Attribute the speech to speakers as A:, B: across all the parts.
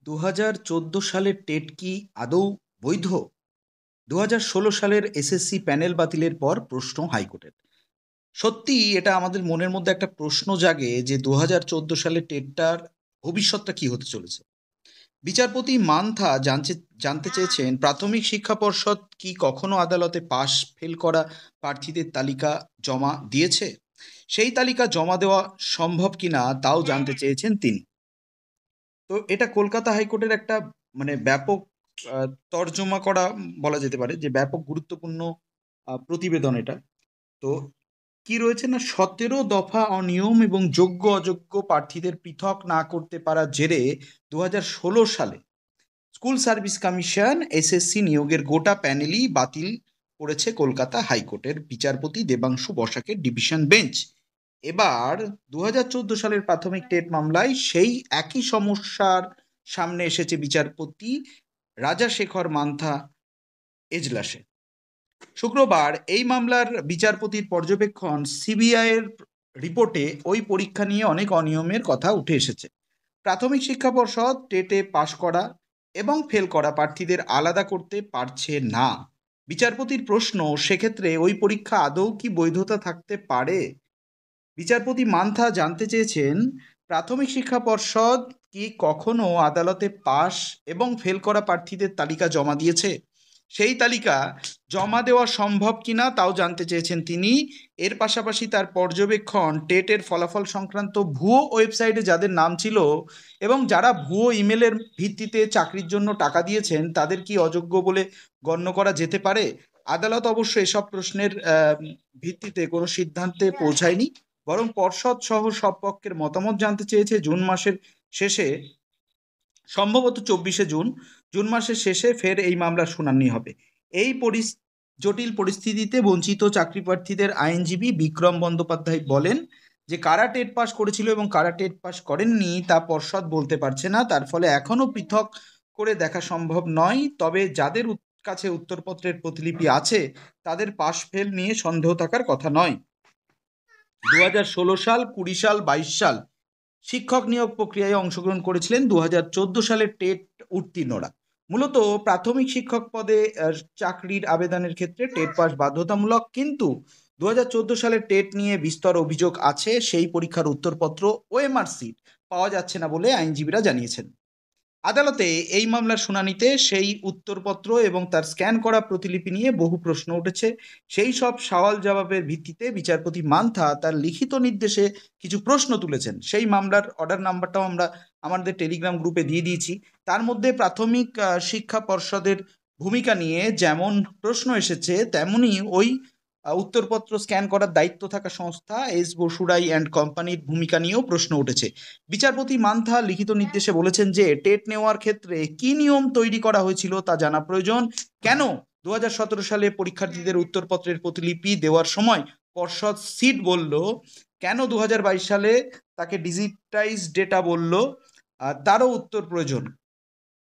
A: 2014 সালের টেট কি আদৌ বৈধ? 2016 সালের এসএসসি প্যানেল বাতিলের পর প্রশ্ন হাইকোর্টের। সত্যি এটা আমাদের মনের মধ্যে একটা প্রশ্ন জাগে যে 2014 সালের টেটটার ভবিষ্যৎটা কি হতে চলেছে। বিচারপতি মান্থা জানতে চেয়েছেন প্রাথমিক শিক্ষা পর্ষদ কি কখনো আদালতে পাশ ফেল করা প্রার্থীদের তালিকা জমা দিয়েছে, সেই তালিকা জমা দেওয়া সম্ভব কিনা তাও জানতে চেয়েছেন তিনি। তো এটা কলকাতা হাইকোর্টের একটা ব্যাপক তর্জমা করা বলা যেতে পারে, যে ব্যাপক গুরুত্বপূর্ণ প্রতিবেদন এটা। তো কি রয়েছে না, 17 দফা অনিয়ম এবং যোগ্য অযোগ্য প্রার্থীদের পৃথক না করতে পারার জেরে 2016 সালে স্কুল সার্ভিস কমিশন এসএসসি নিয়োগের গোটা প্যানেলই বাতিল করেছে কলকাতা হাইকোর্টের বিচারপতি দেবাংশু বসাকের ডিভিশন বেঞ্চ। এবার 2014 সালের প্রাথমিক টেট মামলায় সেই একই সমস্যার সামনে এসেছে বিচারপতি রাজাশেখর মান্থা এজলাসে। শুক্রবার এই মামলার বিচারপতির পর্যবেক্ষণ সিবিআই এর রিপোর্টে ওই পরীক্ষা নিয়ে অনেক অনিয়মের কথা উঠে এসেছে। প্রাথমিক শিক্ষা পর্ষদ টেটে পাশ করা এবং ফেল করা প্রার্থীদের আলাদা করতে পারছে না। বিচারপতির প্রশ্ন, সেক্ষেত্রে ওই পরীক্ষা আদৌ কি বৈধতা থাকতে পারে? বিচারপতি মান্থা জানতে চেয়েছেন প্রাথমিক শিক্ষা পর্ষদ কি কখনো আদালতে পাশ এবং ফেল করা প্রার্থীদের তালিকা জমা দিয়েছে, সেই তালিকা জমা দেওয়া সম্ভব কিনা তাও জানতে চেয়েছেন তিনি। এর পাশাপাশি তার পর্যবেক্ষণ টেটের ফলাফল সংক্রান্ত ভুয়ো ওয়েবসাইটে যাদের নাম ছিল এবং যারা ভুয়ো ইমেলের ভিত্তিতে চাকরির জন্য টাকা দিয়েছেন তাদের কি অযোগ্য বলে গণ্য করা যেতে পারে। আদালত অবশ্য এসব প্রশ্নের ভিত্তিতে কোনো সিদ্ধান্তে পৌঁছায়নি, বরং পর্ষদ সহ সব পক্ষের মতামত জানতে চেয়েছে। জুন মাসের শেষে, সম্ভবত 24শে জুন, জুন মাসের শেষে ফের এই মামলার শুনানি হবে। এই জটিল পরিস্থিতিতে বঞ্চিত চাকরি প্রার্থীদের আইনজীবী বিক্রম বন্দ্যোপাধ্যায় বলেন যে কারা টেট পাস করেছিল এবং কারা টেট পাস করেননি তা পর্ষদ বলতে পারছে না, তার ফলে এখনো পৃথক করে দেখা সম্ভব নয়। তবে যাদের কাছে উত্তরপত্রের প্রতিলিপি আছে তাদের পাস ফেল নিয়ে সন্দেহ থাকার কথা নয়। 2016 সাল, 20 সাল, 22 সাল শিক্ষক নিয়োগ প্রক্রিয়ায় অংশগ্রহণ করেছিলেন 2014 সালের টেট উত্তীর্ণরা। মূলত প্রাথমিক শিক্ষক পদে চাকরির আবেদনের ক্ষেত্রে টেট পাস বাধ্যতামূলক, কিন্তু 2014 সালের টেট নিয়ে বিস্তর অভিযোগ আছে। সেই পরীক্ষার উত্তরপত্র ওএমআর সিট পাওয়া যাচ্ছে না বলে আইনজীবীরা জানিয়েছেন। আদালতে এই মামলার শুনানিতে সেই উত্তরপত্র এবং তার স্ক্যান করা প্রতিলিপি নিয়ে বহু প্রশ্ন উঠেছে। সেই সব সওয়াল জবাবের ভিত্তিতে বিচারপতি মান্থা তার লিখিত নির্দেশে কিছু প্রশ্ন তুলেছেন। সেই মামলার অর্ডার নাম্বারটাও আমরা আমাদের টেলিগ্রাম গ্রুপে দিয়ে দিয়েছি। তার মধ্যে প্রাথমিক শিক্ষা পর্ষদের ভূমিকা নিয়ে যেমন প্রশ্ন এসেছে, তেমনি ওই উত্তরপত্র স্ক্যান করার দায়িত্ব থাকা সংস্থা এস বসুরাই অ্যান্ড কোম্পানির ভূমিকা নিয়েও প্রশ্ন উঠেছে। বিচারপতি মান্থা লিখিত নির্দেশে বলেছেন যে টেট নেওয়ার ক্ষেত্রে কি নিয়ম তৈরি করা হয়েছিল তা জানা প্রয়োজন। কেন 2017 সালে পরীক্ষার্থীদের উত্তরপত্রের প্রতিলিপি দেওয়ার সময় পর্ষদ সিট বলল, কেন 2022 সালে তাকে ডিজিটাইজ ডেটা বলল, তারও উত্তর প্রয়োজন।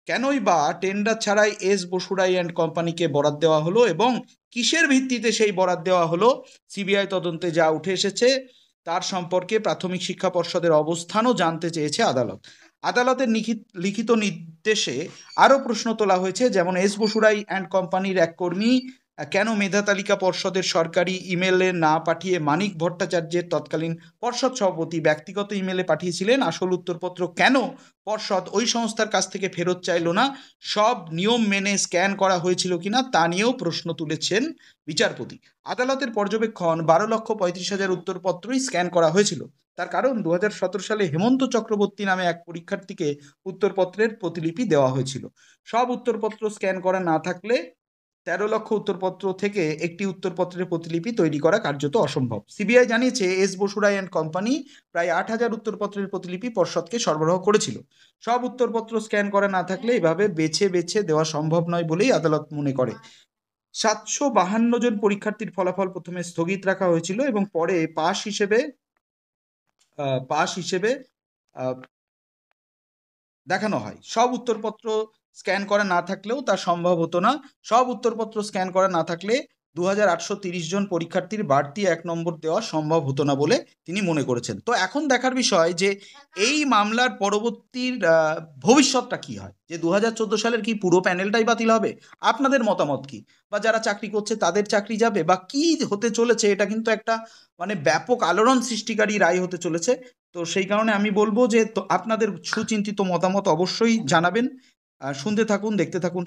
A: কেনই বা টেন্ডার ছাড়াই এস বসুরাই অ্যান্ড কোম্পানিকে বরাদ দেওয়া হলো এবং কিসের ভিত্তিতে সেই বরাদ দেওয়া হলো। সিবিআই তদন্তে যা উঠে এসেছে তার সম্পর্কে প্রাথমিক শিক্ষা পর্ষদের অবস্থানও জানতে চেয়েছে আদালত। আদালতের লিখিত নির্দেশে আরও প্রশ্ন তোলা হয়েছে, যেমন এস বসুরাই অ্যান্ড কোম্পানির এক কর্মী কেন মেধা তালিকা পর্ষদের সরকারি ইমেলে না পাঠিয়ে মানিক ভট্টাচার্যের তৎকালীন পর্ষদ সভাপতি ব্যক্তিগত ইমেলে পাঠিয়েছিলেন। আসল উত্তরপত্র কেন পর্ষদ ওই সংস্থার কাছ থেকে ফেরত চাইল না, সব নিয়ম মেনে স্ক্যান করা হয়েছিল কিনা তা নিয়েও প্রশ্ন তুলেছেন বিচারপতি। আদালতের পর্যবেক্ষণ 12,35,000 উত্তরপত্রই স্ক্যান করা হয়েছিল। তার কারণ 2017 সালে হেমন্ত চক্রবর্তী নামে এক পরীক্ষার্থীকে উত্তরপত্রের প্রতিলিপি দেওয়া হয়েছিল। সব উত্তরপত্র স্ক্যান করা না থাকলে 13 লক্ষ উত্তরপত্র থেকে একটি উত্তরপত্রের প্রতিলিপি তৈরি করা কার্যত অসম্ভব। সিবিআই জানিয়েছে এস বসুরাই অ্যান্ড কোম্পানি প্রায় 8,000 উত্তরপত্রের প্রতিলিপি পর্ষদকে সরবরাহ করেছিল। সব উত্তরপত্র স্ক্যান করা না থাকলে এভাবে বেছে বেছে দেওয়া সম্ভব নয় বলেই আদালত মনে করে। 752 জন পরীক্ষার্থীর ফলাফল প্রথমে স্থগিত রাখা হয়েছিল এবং পরে পাস হিসেবে আহ, দেখানো হয়। সব উত্তরপত্র স্ক্যান করা না থাকলেও তা সম্ভব হতো না। সব উত্তরপত্র স্ক্যান করা না থাকলে 2830 জন পরীক্ষার্থীর বাড়তি 1 নম্বর দেওয়া সম্ভব হতো না বলে তিনি মনে করেছেন। তো এখন দেখার বিষয় যে এই মামলার পরবর্তীর ভবিষ্যৎটা কি হয়, যে 2014 সালের কি পুরো প্যানেলটাই বাতিল হবে? আপনাদের মতামত কি? বা যারা চাকরি করছে তাদের চাকরি যাবে, বা কি হতে চলেছে? এটা কিন্তু একটা মানে ব্যাপক আলোড়ন সৃষ্টিকারী রায় হতে চলেছে। তো সেই কারণে আমি বলবো যে আপনাদের সুচিন্তিত মতামত অবশ্যই জানাবেন। শুনতে থাকুন, দেখতে থাকুন।